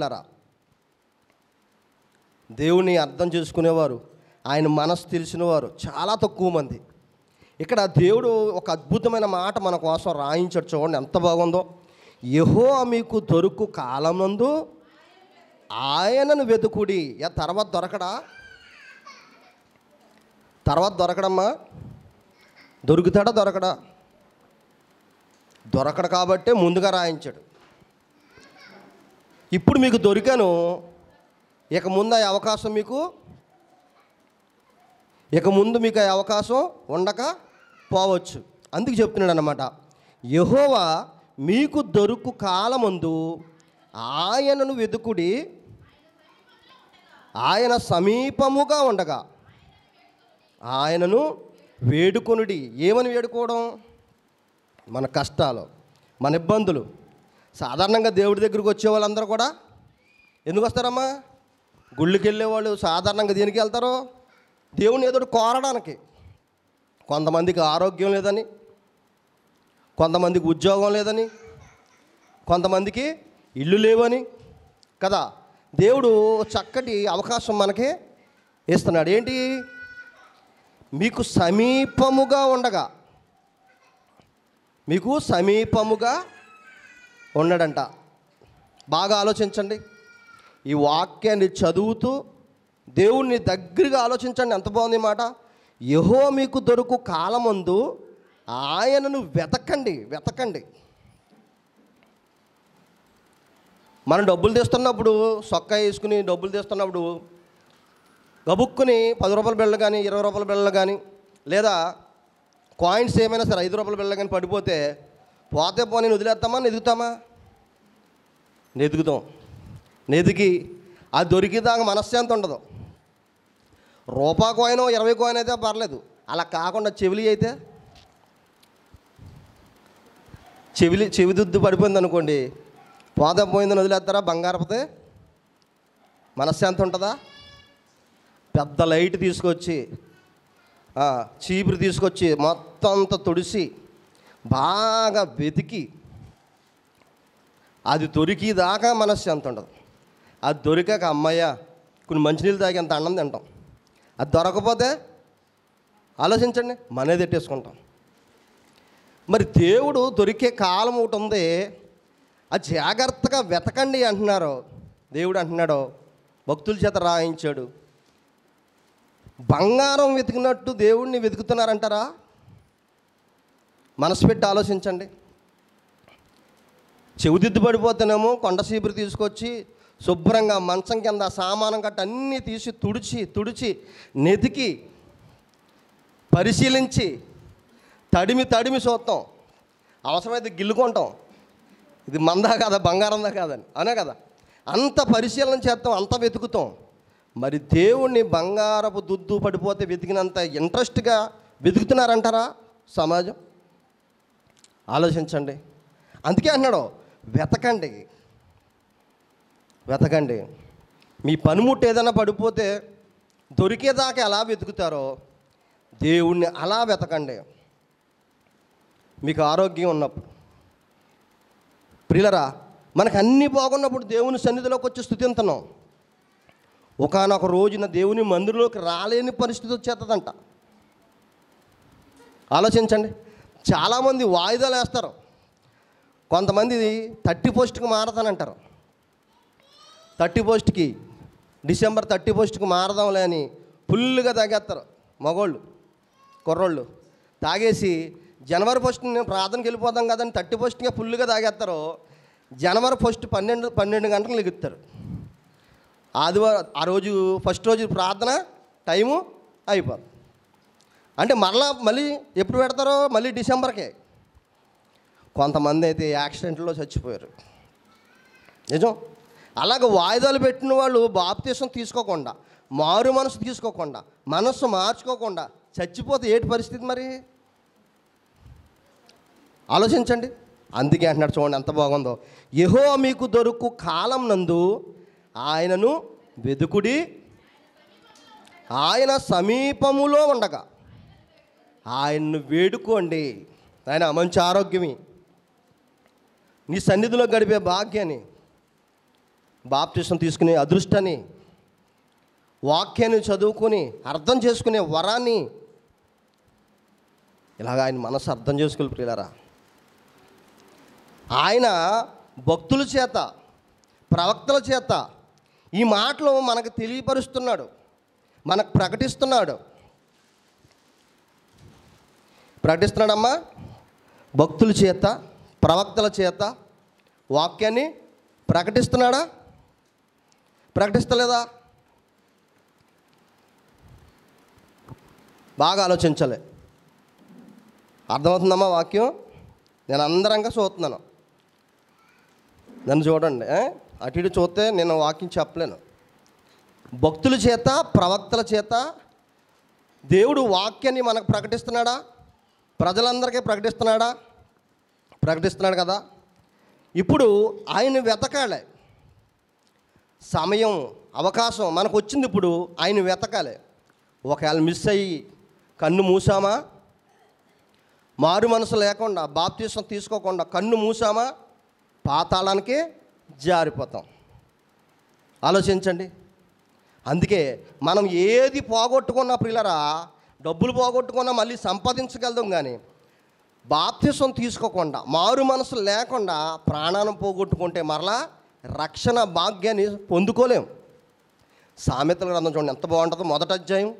లరా దేవుని అర్థం చేసుకునేవారు, ఆయన మనసు తెలిసినవారు చాలా తక్కువ మంది. ఇక్కడ దేవుడు ఒక అద్భుతమైన మాట మన కోసం రాయించాడు. చూడండి ఎంత బాగుందో. యెహోవా మీకు దొరుకు కాలమందు ఆయనను వెతుకుడి. తర్వాత దొరకడా? తర్వాత దొరకడమ్మా? దొరుకుతాడా? దొరకడా? దొరకడు కాబట్టే ముందుగా రాయించాడు. ఇప్పుడు మీకు దొరికాను, ఇక ముందు ఆ అవకాశం మీకు ఉండక పోవచ్చు. అందుకు చెప్తున్నాడు అన్నమాట. యెహోవా మీకు దొరుకు కాలమందు ఆయనను వెతుకుడి, ఆయన సమీపముగా ఉండగా ఆయనను వేడుకొనుడి. ఏమని వేడుకోవడం? మన కష్టాలు, మన ఇబ్బందులు. సాధారణంగా దేవుడి దగ్గరికి వచ్చే వాళ్ళందరూ కూడా ఎందుకు వస్తారమ్మా? గుళ్ళకి వెళ్ళేవాళ్ళు సాధారణంగా దేనికి వెళ్తారు? దేవుని ఏదో కోరడానికి. కొంతమందికి ఆరోగ్యం లేదని, కొంతమందికి ఉద్యోగం లేదని, కొంతమందికి ఇల్లు లేవని కదా. దేవుడు చక్కటి అవకాశం మనకి ఇస్తున్నాడు. ఏంటి? మీకు సమీపముగా ఉండగా, మీకు సమీపముగా ఉన్నాడంట. బాగా ఆలోచించండి. ఈ వాక్యాన్ని చదువుతూ దేవుణ్ణి దగ్గరగా ఆలోచించండి. ఎంత బాగుంది మాట. యెహోవా మీకు దొరుకు కాలమందు ఆయనను వెతకండి. మనం డబ్బులు తీస్తున్నప్పుడు, సొక్కా వేసుకుని డబ్బులు తీస్తున్నప్పుడు గబుక్కుని 10 రూపాయల బిళ్ళ కానీ 20 రూపాయల బిళ్ళ కానీ లేదా కాయిన్స్ ఏమైనా సరే 5 రూపాయల బిళ్ళ కానీ పడిపోతే పోతే పోనీ వదిలేస్తామా? నెదుగుతాం. అది దొరికిదాకా మనశ్శాంతి ఉండదు. రూపాయి కాయిన్ 20 కాయిన్ అయితే పర్లేదు. అలా కాకుండా చెవిదుద్దు పడిపోయింది అనుకోండి, పోతే పోయిందని వదిలేస్తారా? బంగారపతే మనశ్శాంతి ఉంటుందా? పెద్ద లైట్ తీసుకొచ్చి, చీపురు తీసుకొచ్చి మొత్తం అంతా తుడిసి బాగా వెతికి అది దొరికిదాకా మనశ్శాంతి ఉండదు. అది దొరికాక అమ్మయ్య కొన్ని మంచినీళ్ళు తాగి అంత అన్నం తింటాం. అది దొరకపోతే ఆలోచించండి, మనే తెట్టేసుకుంటాం. మరి దేవుడు దొరికే కాలం ఒకటి ఉంది, అది జాగ్రత్తగా వెతకండి అంటున్నారు. దేవుడు అంటున్నాడు, భక్తుల చేత రాయించాడు. బంగారం వెతికినట్టు దేవుడిని వెతుకుతున్నారంటారా? మనసు పెట్టి ఆలోచించండి. చెవిదిద్దు పడిపోతేనేమో కొండ చీపురు తీసుకొచ్చి శుభ్రంగా మంచం కింద సామానం గట్ట అన్నీ తీసి తుడిచి నెతికి పరిశీలించి తడిమి చూస్తాం. అవసరమైతే గిల్లుకుంటాం, ఇది మందా కాదా, బంగారందా కాదని, అనే కదా. అంత పరిశీలన చేస్తాం, అంత వెతుకుతాం. మరి దేవుణ్ణి బంగారపు దుద్దు పడిపోతే వెతికినంత ఇంట్రెస్ట్గా వెతుకుతున్నారంటారా సమాజం? ఆలోచించండి. అందుకే అన్నాడు, వెతకండి. మీ పనిముట్టు ఏదైనా పడిపోతే దొరికేదాకా ఎలా వెతుకుతారో దేవుణ్ణి అలా వెతకండి. మీకు ఆరోగ్యం ఉన్నప్పుడు, ప్రియులరా, మనకు అన్నీ బాగున్నప్పుడు దేవుని సన్నిధిలోకి వచ్చి స్తుతింతున్నాం. ఒకానొక రోజున దేవుని మందిరంలోకి రాలేని పరిస్థితి వచ్చేస్తుందంట. ఆలోచించండి. చాలామంది వాయిదాలు వేస్తారు. కొంతమంది 31st మారతానంటారు. 31st డిసెంబర్ 31st మారదాంలే అని ఫుల్గా తాగేస్తారు మగోళ్ళు, కుర్రోళ్ళు. తాగేసి జనవరి 1 నేను ప్రార్థనకి వెళ్ళిపోతాం కదని 31st ఫుల్గా తాగేస్తారు. జనవరి 1 12 గంటలకు లెగుస్తారు. ఆదివారం ఆ రోజు ఫస్ట్ రోజు ప్రార్థన టైము అయిపోతుంది. అంటే మళ్ళీ ఎప్పుడు పెడతారో? మళ్ళీ డిసెంబర్కే. కొంతమంది అయితే యాక్సిడెంట్లో చచ్చిపోయారు. నిజం. అలాగే వాయిదాలు పెట్టిన వాళ్ళు బాప్తీసం తీసుకోకుండా, మారు మనసు తీసుకోకుండా, మనస్సు మార్చుకోకుండా చచ్చిపోతే ఏంటి పరిస్థితి మరి? ఆలోచించండి. అందుకే అంటున్నాడు, చూడండి ఎంత బాగుందో. యెహోవా మీకు దొరుకు కాలం నందు ఆయనను వెతుకుడి, ఆయన సమీపములో ఉండగా ఆయన్ను వేడుకోండి. ఆయన మంచి ఆరోగ్యమి, నీ సన్నిధిలో గడిపే భాగ్యాన్ని బాప్తిసం తీసుకునే అదృష్టాన్ని, వాక్యాన్ని చదువుకొని అర్థం చేసుకునే వరాన్ని, ఇలాగ ఆయన మనసు అర్థం చేసుకోవాలి ప్రియులారా. ఆయన భక్తుల చేత, ప్రవక్తల చేత ఈ మాటలు మనకు తెలియపరుస్తున్నాడు, మనకు ప్రకటిస్తున్నాడమ్మా. భక్తుల చేత, ప్రవక్తల చేత వాక్యాన్ని ప్రకటిస్తున్నాడా? ప్రకటిస్తలేదా? బాగా ఆలోచించాలి. అర్థమవుతుందమ్మా వాక్యం? నేను అందరంగా చూస్తున్నాను, నన్ను చూడండి. అటు ఇటు చూస్తే నేను వాక్యం చెప్పలేను. భక్తుల చేత, ప్రవక్తల చేత దేవుడు వాక్యాన్ని మనకు ప్రకటిస్తున్నాడా? ప్రజలందరికీ ప్రకటిస్తున్నాడా? ప్రకటిస్తున్నాడు కదా. ఇప్పుడు ఆయన వెతకాలి. సమయం, అవకాశం మనకు వచ్చింది. ఇప్పుడు ఆయన వెతకాలి. ఒకవేళ మిస్ అయ్యి కన్ను మూసామా, మారు మనసు లేకుండా, బాప్తిసం తీసుకోకుండా కన్ను మూసామా, పాతాళానికి జారిపోతాం. ఆలోచించండి. అందుకే మనం ఏది పోగొట్టుకున్నా ప్రియులరా, డబ్బులు పోగొట్టుకున్నా మళ్ళీ సంపాదించగలుగుతాం, కానీ బాప్తిసం తీసుకోకుండా, మారు మనసు లేకుండా ప్రాణాన్ని పోగొట్టుకుంటే మరలా రక్షణ భాగ్యాన్ని పొందుకోలేం. సామెతల గ్రంథం చూడండి ఎంత బాగుంటుందో. 1వ అధ్యాయం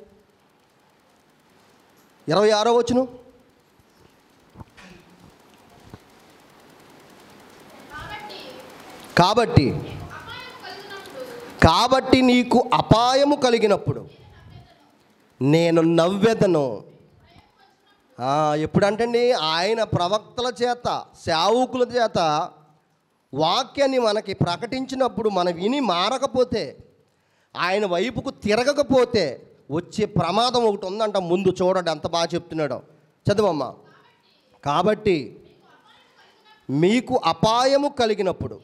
26వ వచనం. కాబట్టి నీకు అపాయము కలిగినప్పుడు నేను నవ్వెదను. ఎప్పుడంటండి? ఆయన ప్రవక్తల చేత, సేవకుల చేత వాక్యాన్ని మనకి ప్రకటించినప్పుడు మనం విని మారకపోతే, ఆయన వైపుకు తిరగకపోతే వచ్చే ప్రమాదం ఒకటి ఉందంట. ముందు చూడండి ఎంత బాగా చెప్తున్నాడో. చదవమ్మా. కాబట్టి మీకు అపాయము కలిగినప్పుడు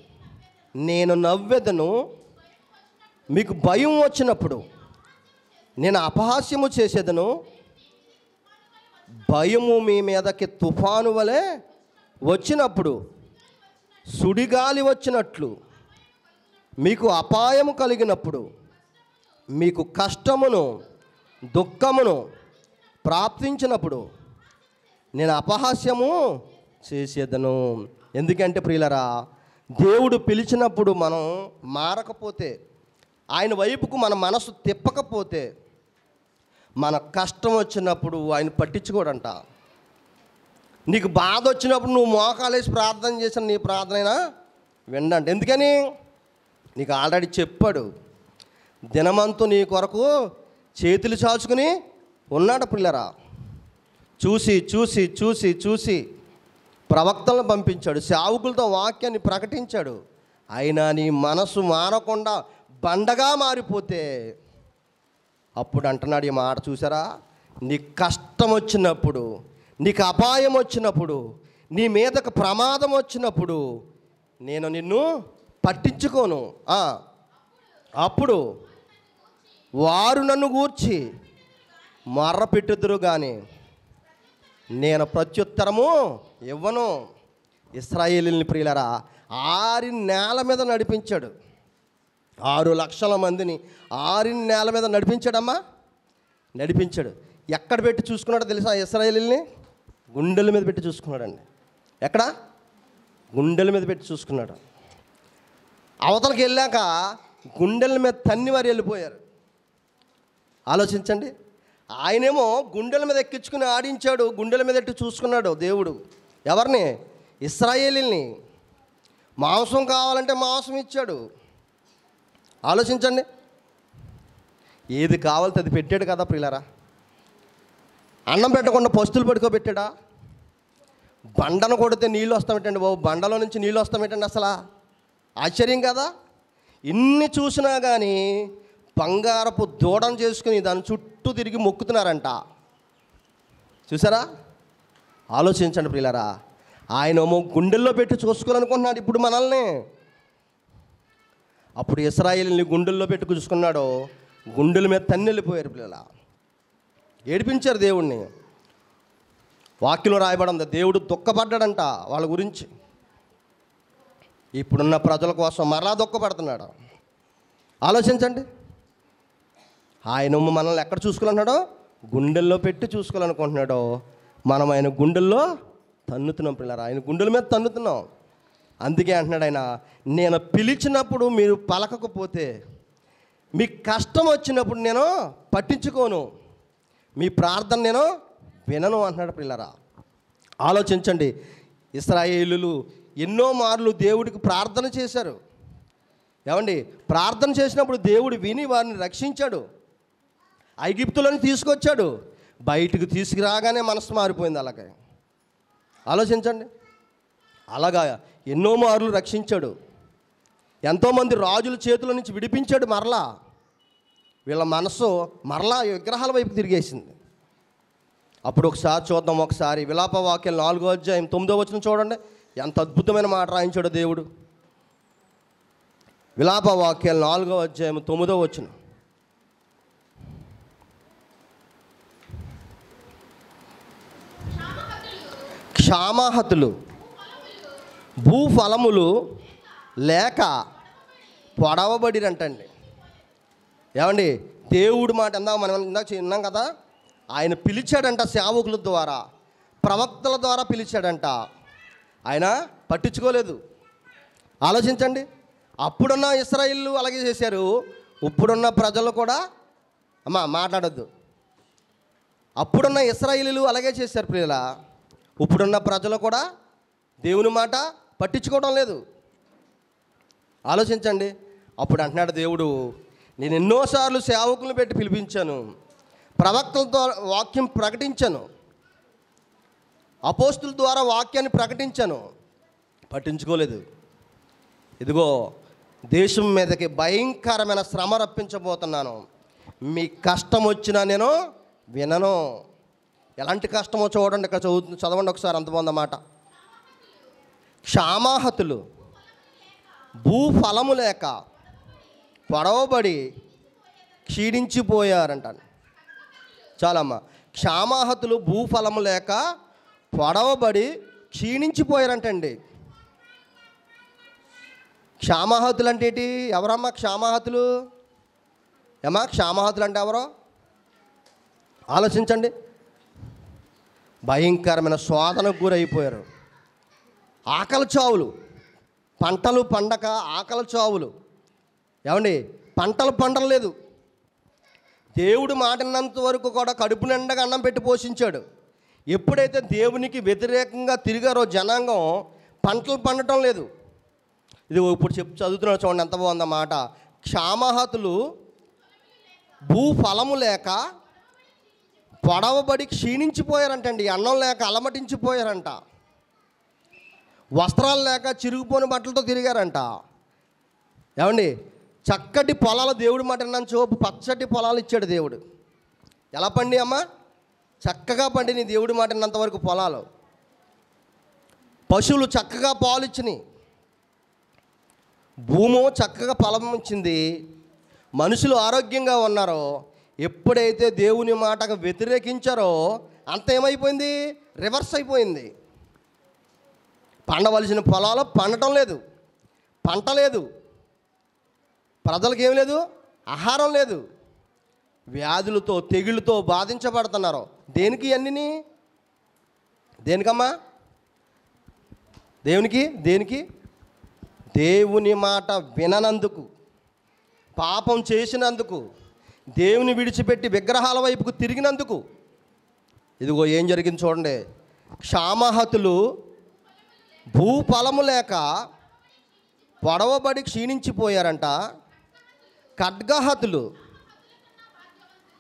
నేను నవ్వెదను, మీకు భయం వచ్చినప్పుడు నేను అపహాస్యము చేసేదను, భయము మీ మీదకి తుఫాను వలె వచ్చినప్పుడు, సుడిగాలి వచ్చినట్లు మీకు అపాయము కలిగినప్పుడు, మీకు కష్టమును దుఃఖమును ప్రాప్తించినప్పుడు నేను అపహాస్యము చేసేదను. ఎందుకంటే ప్రియులరా, దేవుడు పిలిచినప్పుడు మనం మారకపోతే, ఆయన వైపుకు మన మనసు తిప్పకపోతే, మన కష్టం వచ్చినప్పుడు ఆయన పట్టించుకోడంట. నీకు బాధ వచ్చినప్పుడు నువ్వు మోకాలేసి ప్రార్థన చేసిన నీ ప్రార్థనైనా వినండి. ఎందుకని? నీకు ఆల్రెడీ చెప్పాడు. దినమంతా నీ కొరకు చేతులు చాచుకుని ఉన్నాడు పిల్లరా. చూసి చూసి చూసి చూసి ప్రవక్తలను పంపించాడు, సేవకులతో వాక్యాన్ని ప్రకటించాడు. అయినా నీ మనసు మారకుండా బండగా మారిపోతే అప్పుడు అంటున్నాడు ఈ మాట. చూసారా? నీకు కష్టం వచ్చినప్పుడు, నీకు అపాయం వచ్చినప్పుడు, నీ మీదకు ప్రమాదం వచ్చినప్పుడు నేను నిన్ను పట్టించుకోను. అప్పుడు వారు నన్ను గూర్చి మర్ర పెట్టుదురు కానీ నేను ప్రత్యుత్తరము ఇవ్వను. ఇశ్రాయేలీయుల్ని ప్రియులరా 6 నేల మీద నడిపించాడు. 6 లక్షల మందిని 6 నేల మీద నడిపించాడమ్మా. నడిపించాడు. ఎక్కడ పెట్టి చూసుకున్నాడో తెలుసా? ఇశ్రాయేలీయుల్ని గుండెల మీద పెట్టి చూసుకున్నాడండి. ఎక్కడ? గుండెల మీద పెట్టి చూసుకున్నాడు. అవతలకి వెళ్ళాక గుండెల మీద తన్ని వారు వెళ్ళిపోయారు. ఆలోచించండి. ఆయనేమో గుండెల మీద ఎక్కించుకుని ఆడించాడు, గుండెల మీద ఎట్టి చూసుకున్నాడు దేవుడు. ఎవరిని? ఇశ్రాయేలీయుల్ని. మాంసం కావాలంటే మాంసం ఇచ్చాడు. ఆలోచించండి. ఏది కావాలితే అది పెట్టాడు కదా ప్రియులారా. అన్నం పెట్టకుండా పస్తులు పడుకోబెట్టాడా? బండను కొడితే నీళ్ళు వస్తామేటండి బాబు, బండలో నుంచి నీళ్ళు వస్తామేటండి అసలు? ఆశ్చర్యం కదా. ఇన్ని చూసినా కానీ బంగారపు దూడం చేసుకుని దాని చుట్టూ తిరిగి మొక్కుతున్నారంట. చూసారా? ఆలోచించండి ప్రియులారా. ఆయనేమో గుండెల్లో పెట్టి చూసుకోవాలనుకుంటున్నాడు ఇప్పుడు మనల్ని. అప్పుడు ఇశ్రాయేలుని గుండెల్లో పెట్టి చూసుకున్నాడు, గుండెల మీద తన్ని వెళ్ళిపోయారు పిల్లల. ఏడిపించారు దేవుణ్ణి. వాక్యంలో రాయబడింది, దేవుడు దుఃఖపడ్డాడంట వాళ్ళ గురించి. ఇప్పుడున్న ప్రజల కోసం మరలా దుఃఖపడుతున్నాడు. ఆలోచించండి. ఆయన మనల్ని ఎక్కడ చూసుకోవాలన్నాడో, గుండెల్లో పెట్టి చూసుకోవాలనుకుంటున్నాడో, మనం ఆయన గుండెల్లో తన్నుతున్నాం పిల్లరా, ఆయన గుండెల మీద తన్నుతున్నాం. అందుకే అంటున్నాడు ఆయన, నేను పిలిచినప్పుడు మీరు పలకకపోతే, మీకు కష్టం వచ్చినప్పుడు నేను పట్టించుకోను, మీ ప్రార్థన నేను వినను అంటున్నాడు పిల్లరా. ఆలోచించండి, ఇశ్రాయేలులు ఎన్నో మార్లు దేవుడికి ప్రార్థన చేశారు. ఏమండి, ప్రార్థన చేసినప్పుడు దేవుడు విని వారిని రక్షించాడు, ఐగుప్తులను తీసుకొచ్చాడు. బయటకు తీసుకురాగానే మనసు మారిపోయింది. అలాగే ఆలోచించండి, అలాగా ఎన్నో మార్లు రక్షించాడు, ఎంతోమంది రాజుల చేతుల నుంచి విడిపించాడు. మరలా వీళ్ళ మనసు మరలా విగ్రహాల వైపు తిరిగేసింది. అప్పుడు ఒకసారి చూద్దాం, ఒకసారి విలాప వాక్యం 4వ అధ్యాయం 9వ వచనం చూడండి, ఎంత అద్భుతమైన మాట రాయించాడో దేవుడు. విలాప వాక్యాలు 4వ అధ్యాయం 9వ వచనం. క్షామాహతులు భూఫలములు లేక పొడవబడిరంటండి. ఏమండి, దేవుడు మాట మనం ఇందాక విన్నాం కదా, ఆయన పిలిచాడంట, సేవకుల ద్వారా ప్రవక్తల ద్వారా పిలిచాడంట. ఆయన పట్టించుకోలేదు. ఆలోచించండి, అప్పుడున్న ఇశ్రాయేలు అలాగే చేశారు, ఇప్పుడున్న ప్రజలు కూడా మాట్లాడొద్దు. అప్పుడున్న ఇశ్రాయేలీలు అలాగే చేశారు ప్రియుల, ఇప్పుడున్న ప్రజలు కూడా దేవుని మాట పట్టించుకోవడం లేదు. ఆలోచించండి, అప్పుడు అంటున్నాడు దేవుడు, నేను ఎన్నోసార్లు సేవకులను పెట్టి పిలిపించాను, ప్రవక్తలతో వాక్యం ప్రకటించాను, అపోస్తుల ద్వారా వాక్యాన్ని ప్రకటించాను, పట్టించుకోలేదు. ఇదిగో దేశం మీదకి భయంకరమైన శ్రమ రప్పించబోతున్నాను, మీ కష్టం వచ్చినా నేను వినను. ఎలాంటి కష్టమో చూడండి, ఇక్కడ చదవండి ఒకసారి, అంత బాగుందన్నమాట. క్షామాహతులు భూఫలము లేక పొడవబడి క్షీణించిపోయారంటాను. చాలమ్మా, క్షామాహతులు భూఫలము లేక పొడవబడి క్షీణించిపోయారంటండి. క్షామాహతులు అంటే ఏంటి? ఎవరమ్మా క్షామాహతులు? ఏమా క్షామాహతులు అంటే ఎవరో ఆలోచించండి. భయంకరమైన శోధనకు గురైపోయారు. ఆకలి చావులు, పంటలు పండక ఆకలి చావులు. ఏమండి, పంటలు పండలేదు. దేవుడు మాటినంత వరకు కూడా కడుపు నిండగా అన్నం పెట్టి పోషించాడు. ఎప్పుడైతే దేవునికి వ్యతిరేకంగా తిరిగారో జనాంగం, పంటలు పండటం లేదు. ఇది ఇప్పుడు చదువుతున్నాడు చూడండి, ఎంత బాగుందన్నమాట. క్షామాహతులు భూఫలము లేక పొడవబడి క్షీణించిపోయారంటండి. అన్నం లేక అలమటించిపోయారంట, వస్త్రాలు లేక చిరిగిపోయిన బట్టలతో తిరిగారంట. ఏమండి, చక్కటి పొలాలు దేవుడు మాట నన్ను చూపు, పచ్చటి పొలాలు ఇచ్చాడు దేవుడు. ఎలా పండి అమ్మా? చక్కగా పండి నీ దేవుడి మాట విన్నంతవరకు పొలాలు. పశువులు చక్కగా పాలు ఇచ్చినాయి, భూమో చక్కగా ఫలం ఇచ్చింది, మనుషులు ఆరోగ్యంగా ఉన్నారో. ఎప్పుడైతే దేవుని మాటకు వ్యతిరేకించారో అంత ఏమైపోయింది? రివర్స్ అయిపోయింది. పండవలసిన పొలాలు పండటం లేదు, పంట లేదు, ప్రజలకు ఏం లేదు, ఆహారం లేదు, వ్యాధులతో తెగుళ్ళతో బాధించబడుతున్నారు. దేనికి అన్నీ? దేనికమ్మా? దేనికి? దేవుని మాట విననందుకు, పాపం చేసినందుకు, దేవుని విడిచిపెట్టి విగ్రహాల వైపుకు తిరిగినందుకు. ఇదిగో ఏం జరిగింది చూడండి. క్షామాహతులు భూఫలము లేక పొడవబడి క్షీణించిపోయారంట.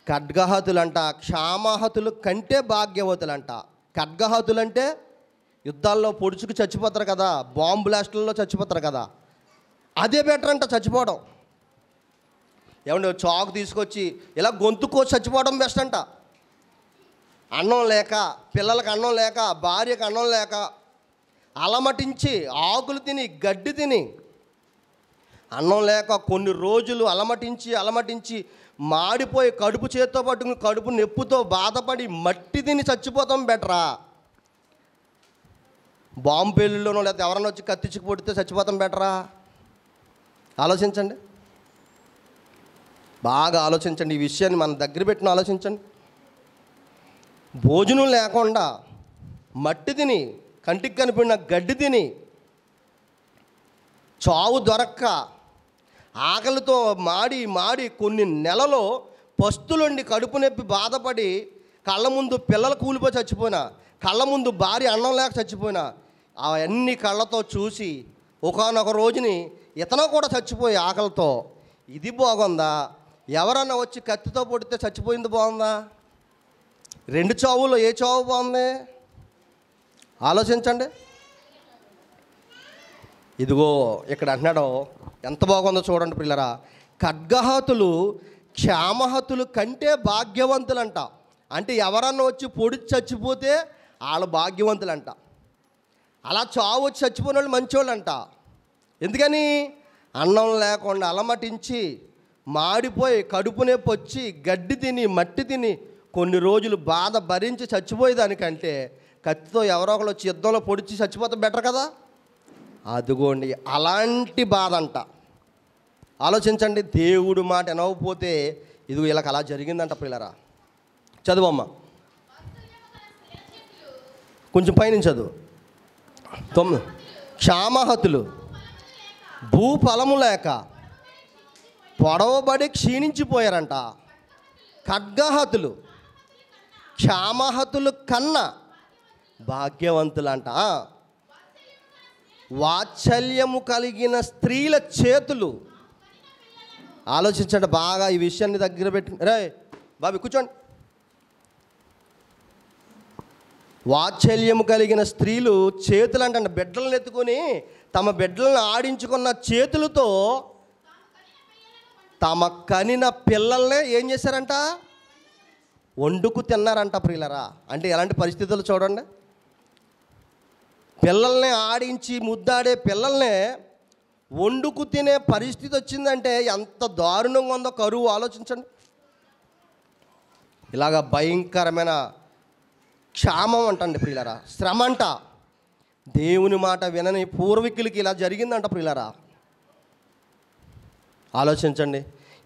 ఖడ్గహతులంట క్షామాహతులు కంటే భాగ్యవతులంట. ఖడ్గహతులంటే యుద్ధాల్లో పొడుచుకు చచ్చిపోతారు కదా, బాంబు బ్లాస్టులలో చచ్చిపోతారు కదా, అదే బెటర్ అంట చచ్చిపోవడం. ఏమంటే చాకు తీసుకొచ్చి ఇలా గొంతుకోసి చచ్చిపోవడం బెస్ట్ అంట. అన్నం లేక, పిల్లలకు అన్నం లేక, భార్యకు అన్నం లేక అలమటించి, ఆకులు తిని, గడ్డి తిని, అన్నం లేక కొన్ని రోజులు అలమటించి మాడిపోయి కడుపు చేత్తో పట్టుకుని కడుపు నొప్పుతో బాధపడి మట్టి తిని చచ్చిపోతాం బెటరా? బాంబు పేలుల్లోనో లేకపోతే ఎవరన్నా వచ్చి కత్తిచ్చుకు పొడితే చచ్చిపోతాం బెటరా? ఆలోచించండి. బాగా ఆలోచించండి, ఈ విషయాన్ని మన దగ్గర పెట్టిన ఆలోచించండి. భోజనం లేకుండా మట్టి తిని, కంటికి కనిపిన గడ్డి తిని, చావు దొరక్క ఆకలితో మాడి కొన్ని నెలలో పస్తులుండి కడుపు నొప్పి బాధపడి, కళ్ళ ముందు పిల్లలు కూలిపోయి చచ్చిపోయినా, కళ్ళ ముందు భార్య అన్నం లేక చచ్చిపోయినా, అవన్నీ కళ్ళతో చూసి ఒకానొక రోజుని ఇతను కూడా చచ్చిపోయి ఆకలితో, ఇది బాగుందా? ఎవరన్నా వచ్చి కత్తితో పొడితే చచ్చిపోయింది బాగుందా? రెండు చావుల్లో ఏ చావు బాగుంది? ఆలోచించండి. ఇదిగో ఇక్కడ అంటున్నాడు, ఎంత బాగుందో చూడండి పిల్లరా. ఖడ్గహతులు క్షామహతులు కంటే భాగ్యవంతులంట. అంటే ఎవరన్నా వచ్చి పొడి చచ్చిపోతే వాళ్ళు భాగ్యవంతులంట. అలా చావు వచ్చి చచ్చిపోయిన వాళ్ళు మంచోళ్ళు అంట. ఎందుకని? అన్నం లేకుండా అలమటించి మాడిపోయి కడుపు నొప్పి వచ్చి గడ్డి తిని మట్టి తిని కొన్ని రోజులు బాధ భరించి చచ్చిపోయేదానికంటే కత్తితో ఎవరో ఒకరు వచ్చి యుద్ధంలో పొడిచి చచ్చిపోతే బెటర్ కదా. అదిగోండి అలాంటి బాధ అంట. ఆలోచించండి. దేవుడు మాట వినకపోతే ఇదిగో వీళ్ళకి అలా జరిగిందంట పిల్లరా. చదువమ్మా, కొంచెం పైనుంచి చదువు. 9. క్షామహతులు భూఫలము లేక పొడవబడి క్షీణించిపోయారంట. ఖడ్గహతులు క్షామహతులు కన్నా భాగ్యవంతులంట. వాత్సల్యము కలిగిన స్త్రీల చేతులు. ఆలోచించండి బాగా, ఈ విషయాన్ని దగ్గర పెట్టి. రే బాబు కూర్చోండి. వాత్సల్యము కలిగిన స్త్రీలు చేతులు అంటే బిడ్డలను ఎత్తుకొని తమ బిడ్డలను ఆడించుకున్న చేతులతో తమ కనిన పిల్లల్నే ఏం చేశారంట? వండుకు తిన్నారంట ప్రియులరా. అంటే ఎలాంటి పరిస్థితులు చూడండి. పిల్లల్ని ఆడించి ముద్దాడే పిల్లల్నే వండుకు తినే పరిస్థితి వచ్చిందంటే ఎంత దారుణంగా ఉందో కరువు. ఆలోచించండి. ఇలాగ భయంకరమైన క్షామం అంటండి ప్రియులరా, శ్రమ అంట. దేవుని మాట వినని పూర్వీకులకి ఇలా జరిగిందంట ప్రియులరా. ఆలోచించండి.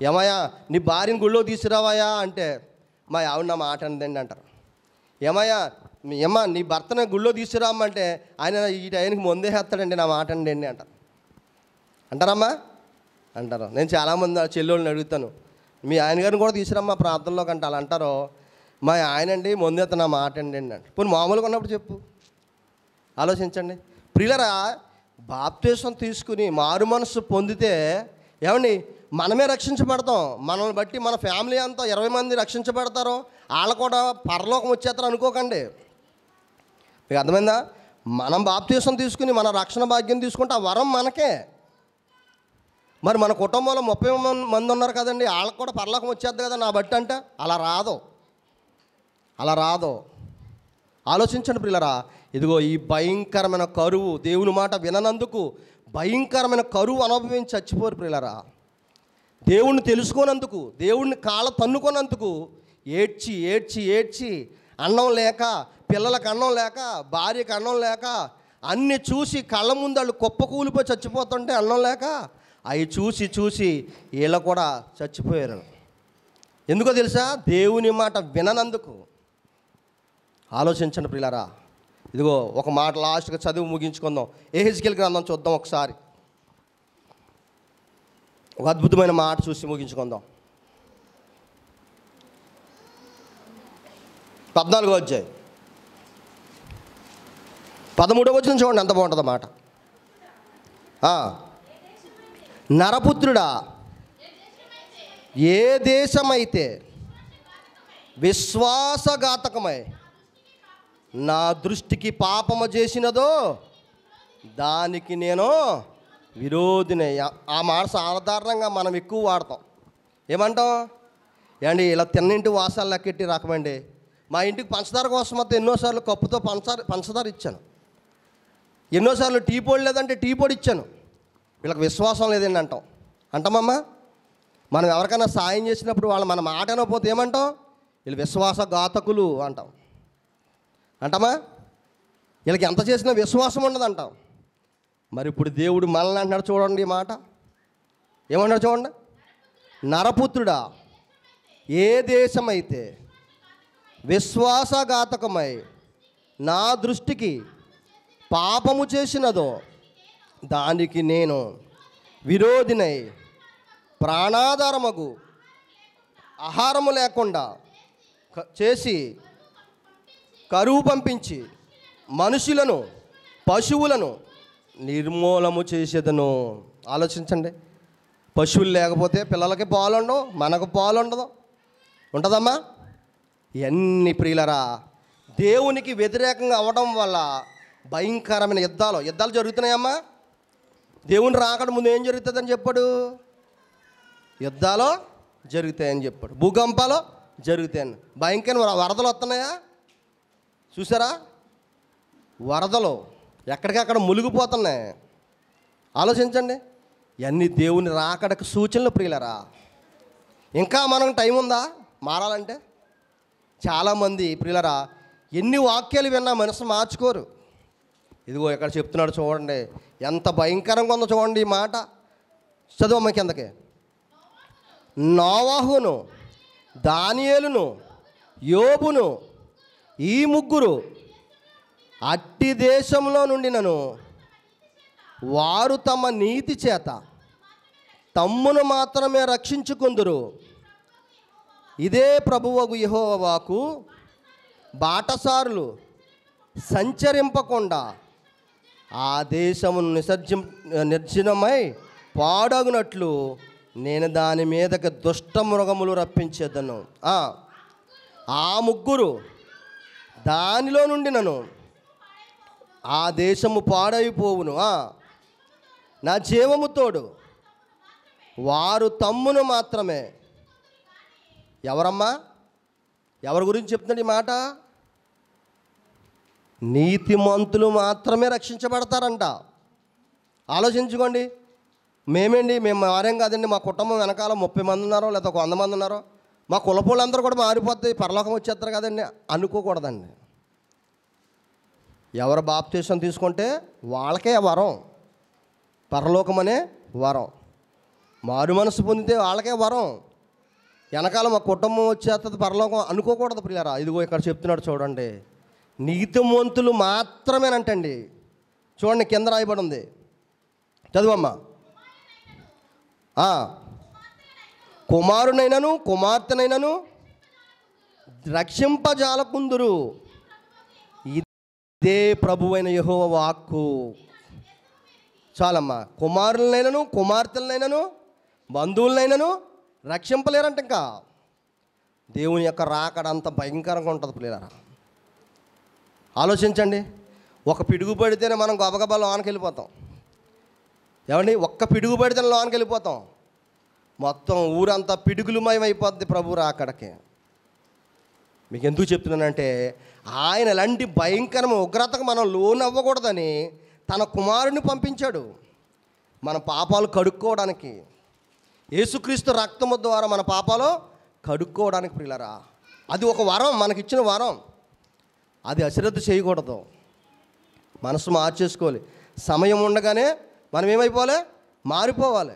ఏమయ్యా నీ భార్యని గుళ్ళో తీసుకురావాయా అంటే మా ఆవిడ నా మాట అందండి అంటారు. ఏమా నీ భర్తని గుళ్ళో తీసుకురామంటే ఆయన ఈ టైంకి ముందే వేస్తాడండి నా మాట అండి అంటారు. అంటారమ్మా? అంటారు. నేను చాలామంది చెల్లెళ్ళని అడుగుతాను, మీ ఆయన గారిని కూడా తీసుకురమ్మా ప్రార్థనలోకి అంటే అలా అంటారు. మా ఆయన అండి ముందేత నా మాట అండి అంటే. పోనీ మామూలుగా ఉన్నప్పుడు చెప్పు. ఆలోచించండి ప్రియులరా. బాప్తిసం తీసుకుని మారు మనస్సు పొందితే ఏమండి మనమే రక్షించబడతాం. మనల్ని బట్టి మన ఫ్యామిలీ అంతా 20 మంది రక్షించబడతారు. వాళ్ళు కూడా పరలోకం వచ్చేస్తారు అనుకోకండి. మీకు అర్థమైందా? మనం బాప్తిసం తీసుకుని మన రక్షణ భాగ్యం తీసుకుంటే ఆ వరం మనకే. మరి మన కుటుంబంలో 30 మంది ఉన్నారు కదండి, వాళ్ళకి కూడా పరలోకం వచ్చేద్ది కదా నా బట్టి అంటే అలా రాదు. ఆలోచించండి ప్రియులరా. ఇదిగో ఈ భయంకరమైన కరువు, దేవుని మాట విననందుకు భయంకరమైన కరువు అనుభవించి చచ్చిపోరు ప్రియులరా. దేవుణ్ణి తెలుసుకోనందుకు, దేవుణ్ణి కాళ్ళ తన్నుకోనందుకు ఏడ్చి ఏడ్చి ఏడ్చి అన్నం లేక, పిల్లలకు అన్నం లేక, భార్యకు అన్నం లేక, అన్నీ చూసి కళ్ళ ముందు వాళ్ళు కుప్పకూలిపోయి చచ్చిపోతుంటే అన్నం లేక అవి చూసి చూసి వీళ్ళు కూడా చచ్చిపోయారు. ఎందుకో తెలుసా? దేవుని మాట విననందుకు. ఆలోచించండి ప్రియులారా. ఇదిగో ఒక మాట లాస్ట్గా చదివి ముగించుకుందాం. యెహెజ్కేలు గ్రంథం చూద్దాం ఒకసారి. ఒక అద్భుతమైన మాట చూసి ముగించుకుందాం. 14వ అధ్యాయం 13వ వచనం చూడండి, ఎంత బాగుంటుందో మాట. నరపుత్రుడా, ఏ దేశమైతే విశ్వాసఘాతకమై నా దృష్టికి పాపము చేసినదో దానికి నేను విరోధినే. ఆ మాట సాధారణంగా మనం ఎక్కువ వాడతాం. ఏమంటాం? ఏమండి ఇలా తిన్నింటి వాసాలు లెక్కెట్టి రకమండి. మా ఇంటికి పంచదార కోసం మొత్తం ఎన్నోసార్లు కప్పుతో పంచదార ఇచ్చాను, ఎన్నోసార్లు టీ పొడి లేదంటే టీ పొడి ఇచ్చాను. వీళ్ళకి విశ్వాసం లేదండి అంటాం. అంటామమ్మా? మనం ఎవరికైనా సాయం చేసినప్పుడు వాళ్ళు మన మాట అనకపోతే ఏమంటాం? వీళ్ళు విశ్వాసఘాతకులు అంటాం. అంటామా? వీళ్ళకి ఎంత చేసినా విశ్వాసం ఉండదు అంటాం. మరి ఇప్పుడు దేవుడు మనల్ని అంటున్నాడు చూడండి. ఈ మాట ఏమన్నాడు చూడండి. నరపుత్రుడా, ఏ దేశమైతే విశ్వాసఘాతకమై నా దృష్టికి పాపము చేసినదో దానికి నేను విరోధినై ప్రాణాధారమగు ఆహారము లేకుండా చేసి కరువు పంపించి మనుషులను పశువులను నిర్మూలము చేసేదను. ఆలోచించండి. పశువులు లేకపోతే పిల్లలకి పాలు ఉండవు, మనకు పాలు ఉండదు, ఉంటుందమ్మా? ఎన్ని ప్రియులరా, దేవునికి వ్యతిరేకంగా అవ్వడం వల్ల భయంకరమైన యుద్ధాలు జరుగుతున్నాయమ్మా. దేవుని రాకడ ముందు ఏం జరుగుతుందని చెప్పాడు? యుద్ధాలు జరుగుతాయని చెప్పాడు. భూకంపాలు జరుగుతాయని. భయంకరమైన వరదలు వస్తున్నాయా చూసారా? వరదలు ఎక్కడికక్కడ మునిగిపోతున్నాయి. ఆలోచించండి. ఇవన్నీ దేవుని రాకడకు సూచనలు ప్రియులరా. ఇంకా మనం టైం ఉందా మారాలంటే? చాలామంది ప్రియులరా ఎన్ని వాక్యాలు విన్నా మనసు మార్చుకోరు. ఇదిగో ఇక్కడ చెప్తున్నాడు చూడండి, ఎంత భయంకరంగా ఉందో చూడండి ఈ మాట. చదువు కిందకి. నోవాహును, దానియేలును, యోబును ఈ ముగ్గురు అట్టి దేశంలో నుండినను వారు తమ నీతి చేత తమ్మును మాత్రమే రక్షించుకుందురు. ఇదే ప్రభువగు యెహోవా వాక్కు. బాటసారులు సంచరింపకుండా ఆ దేశమును నిర్జనమై పాడగునట్లు నేను దాని మీదకి దుష్ట మృగములు రప్పించేదను. ఆ ముగ్గురు దానిలో నుండి నన్ను ఆ దేశము పాడైపోవును. నా జీవము తోడు వారు తమ్మును మాత్రమే. ఎవరమ్మా? ఎవరి గురించి చెప్తున్నాడు ఈ మాట? నీతిమంతులు మాత్రమే రక్షించబడతారంట. ఆలోచించుకోండి. మేము మారేం కాదండి, మా కుటుంబం వెనకాల 30 మంది ఉన్నారో లేదా 100 మంది ఉన్నారో, మా కులపోళ్ళందరూ కూడా మారిపోతే పరలోకం వచ్చేస్తారు కదండి అనుకోకూడదండి. ఎవరు బాప్తీసం తీసుకుంటే వాళ్ళకే వరం, పరలోకం అనే వరం. మారు మనసు పొందితే వాళ్ళకే వరం. వెనకాల మా కుటుంబం వచ్చేస్తుంది పరలోకం అనుకోకూడదు ప్రియారా. ఇదిగో ఇక్కడ చెప్తున్నాడు చూడండి, నీతిమంతులు మాత్రమేనంటండి. చూడండి కింద రాయబడి ఉంది, చదువమ్మా. కుమారునైనను కుమార్తెనైనను రక్షింపజాలకుందురు. ఇదే ప్రభువైన యెహోవా వాక్కు. చాలమ్మా. కుమారులనైనను కుమార్తెలనైనను బంధువులనైనను రక్షింపలేరంట. ఇంకా దేవుని యొక్క రాకడ అంత భయంకరంగా ఉంటుంది పిల్లరా. ఆలోచించండి. ఒక పిడుగు పడితేనే మనం గబగబా లోనికి వెళ్ళిపోతాం. ఏమండి? ఒక్క పిడుగు పడితేనే లోనికి వెళ్ళిపోతాం. మొత్తం ఊరంతా పిడుగులమయమైపోద్ది ప్రభు రాకడకి. మీకు ఎందుకు చెప్తున్నానంటే, ఆయన ఎలాంటి భయంకరమైన ఉగ్రతకు మనం లోను అవ్వకూడదని తన కుమారుని పంపించాడు మన పాపాలు కడుక్కోవడానికి. యేసుక్రీస్తు రక్తము ద్వారా మన పాపాలు కడుక్కోవడానికి ప్రియులరా. అది ఒక వరం, మనకిచ్చిన వరం. అది అశ్రద్ధ చేయకూడదు. మనసు మార్చేసుకోవాలి. సమయం ఉండగానే మనం ఏమైపోవాలి? మారిపోవాలి.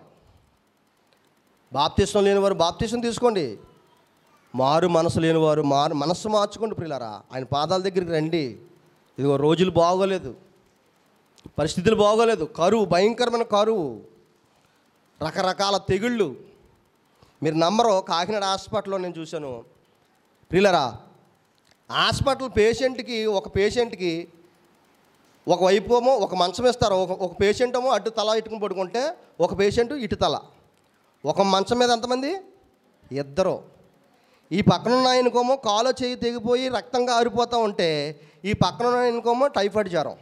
బాప్తీసం లేనివారు బాప్తీసం తీసుకోండి. మారు మనసు లేనివారు మనస్సు మార్చుకోండి ప్రియులారా. ఆయన పాదాల దగ్గరికి రండి. ఇదిగో రోజులు బాగోలేదు, పరిస్థితులు బాగోలేదు, కరువు, భయంకరమైన కరువు, రకరకాల తెగుళ్ళు. మీరు నమ్మరు, కాకినాడ హాస్పిటల్లో నేను చూశాను ప్రియులారా. హాస్పిటల్ ఒక పేషెంట్కి ఒకవైపు ఏమో ఒక మంచం ఇస్తారు. ఒక పేషెంట్ ఏమో అటు తల ఇటుకుని పడుకుంటే ఒక పేషెంట్ ఇటు తల. ఒక మంచం మీద ఎంతమంది? 2. ఈ పక్కనున్న ఆయనకోమో కాలో చేయి తెగిపోయి రక్తంగా ఆరిపోతూ ఉంటే ఈ పక్కనున్న ఆయనకోమో టైఫాయిడ్ జ్వరం.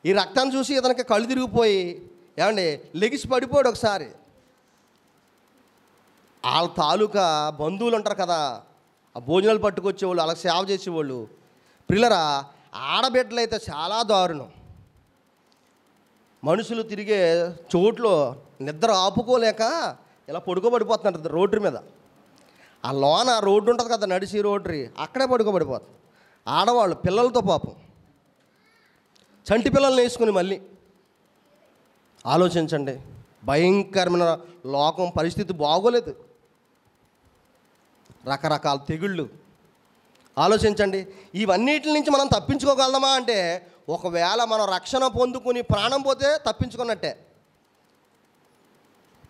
ఈ రక్తాన్ని చూసి ఇతనికి కళ్ళు తిరిగిపోయి ఏమండి లెగిసి పడిపోయాడు ఒకసారి. వాళ్ళ తాలూకా బంధువులు ఉంటారు కదా, ఆ భోజనాలు పట్టుకొచ్చేవాళ్ళు, అలా సేవ చేసేవాళ్ళు. ప్రియులరా, ఆడబిడ్డలు అయితే చాలా దారుణం. మనుషులు తిరిగే చోట్లో నిద్ర ఆపుకోలేక ఇలా పడుకోబడిపోతున్నారు రోడ్డు మీద. ఆ లోన రోడ్డు ఉంటుంది కదా, నడిచి రోడ్డు, అక్కడే పడుకోబడిపోతుంది. ఆడవాళ్ళు పిల్లలతో పాపం, చంటి పిల్లల్ని వేసుకుని మళ్ళీ. ఆలోచించండి, భయంకరమైన లోకం పరిస్థితి బాగోలేదు. రకరకాల తెగుళ్ళు. ఆలోచించండి, ఇవన్నిటి నుంచి మనం తప్పించుకోగలమా అంటే, ఒకవేళ మనం రక్షణ పొందుకుని ప్రాణం పోతే తప్పించుకున్నట్టే.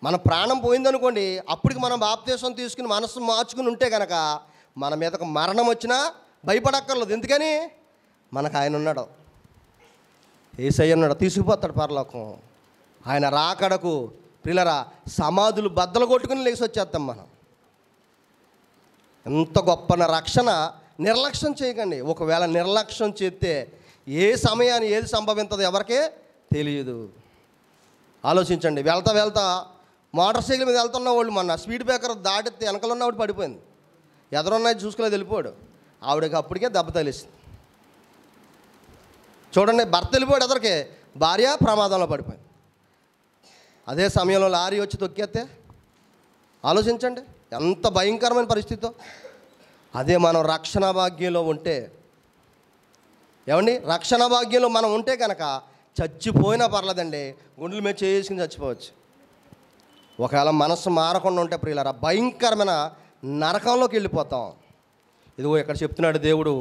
మన ప్రాణం పోయిందనుకోండి, అప్పటికి మనం బాప్తీసం తీసుకుని మనసు మార్చుకుని ఉంటే కనుక మన మీదకు మరణం వచ్చినా భయపడక్కర్లేదు. ఎందుకని? మనకు ఆయన ఉన్నాడు, యేసయ్య ఉన్నాడు, తీసుకుపోతాడు పరలోకం. ఆయన రాకడకు ప్రియులరా సమాధులు బద్దలు కొట్టుకుని లేచి వచ్చేస్తాం మనం. ఎంత గొప్ప రక్షణ. నిర్లక్ష్యం చేయకండి. ఒకవేళ నిర్లక్ష్యం చేస్తే ఏ సమయాన్ని ఏది సంభవించదో ఎవరికే తెలియదు. ఆలోచించండి. వెళ్తా వెళ్తా మోటార్ సైకిల్ మీద వెళ్తున్న వాళ్ళు మొన్న స్పీడ్ బ్రేకర్ దాటితే వెనకలు ఉన్నవాడు పడిపోయింది. ఎదురున్నాయి చూసుకోలేదు, వెళ్ళిపోయాడు. ఆవిడకి అప్పటికే దెబ్బ తగిలిసింది. చూడండి, భర్త వెళ్ళిపోయాడు, ఎదరికే భార్య ప్రమాదంలో పడిపోయింది. అదే సమయంలో లారీ వచ్చి తొక్కేస్తే ఆలోచించండి ఎంత భయంకరమైన పరిస్థితితో. అదే మనం రక్షణ భాగ్యంలో ఉంటే, ఏమండి, రక్షణ భాగ్యంలో మనం ఉంటే కనుక చచ్చిపోయినా పర్లేదండి, గుండెల మీద చేసుకుని చచ్చిపోవచ్చు. ఒకవేళ మనస్సు మారకుండా ఉంటే ప్రియులారా భయంకరమైన నరకంలోకి వెళ్ళిపోతాం. ఇదిగో ఇక్కడ చెప్తున్నాడు దేవుడు,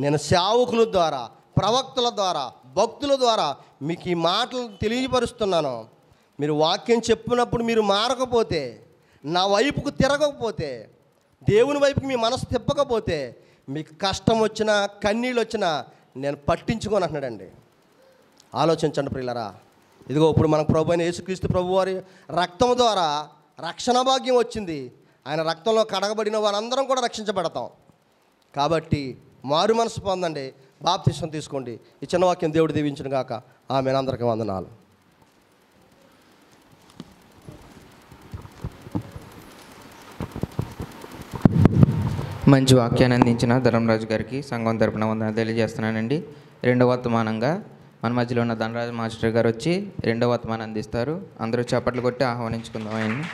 నేను సేవకుల ద్వారా, ప్రవక్తల ద్వారా, భక్తుల ద్వారా మీకు ఈ మాటలు తెలియపరుస్తున్నాను. మీరు వాక్యం చెప్పినప్పుడు మీరు మారకపోతే, నా వైపుకు తిరగకపోతే, దేవుని వైపుకి మీ మనసు తిప్పకపోతే, మీకు కష్టం వచ్చినా కన్నీళ్ళు వచ్చినా నేను పట్టించుకొని అంటున్నాడండి. ఆలోచించండి ప్రియులరా. ఇదిగో ఇప్పుడు మనకు ప్రభు అయిన యేసుక్రీస్తు ప్రభు వారి రక్తం ద్వారా రక్షణ భాగ్యం వచ్చింది. ఆయన రక్తంలో కడగబడిన వారందరం కూడా రక్షించబడతాం. కాబట్టి మారు మనసు పొందండి, బాప్తిసం తీసుకోండి. ఈ చిన్న వాక్యం దేవుడు దీవించును గాక. ఆమేన్. అందరికీ వందనాలు. మంచి వాక్యాన్ని అందించిన ధర్మరాజు గారికి సంఘం తరపున వందనాలు తెలియజేస్తున్నానండి. రెండవ వర్తమానంగా మన మధ్యలో ఉన్న ధనరాజు మాస్టర్ గారు వచ్చి రెండవ వర్తమానం అందిస్తారు. అందరూ చప్పట్లు కొట్టి ఆహ్వానించుకుందాం ఆయన్ని.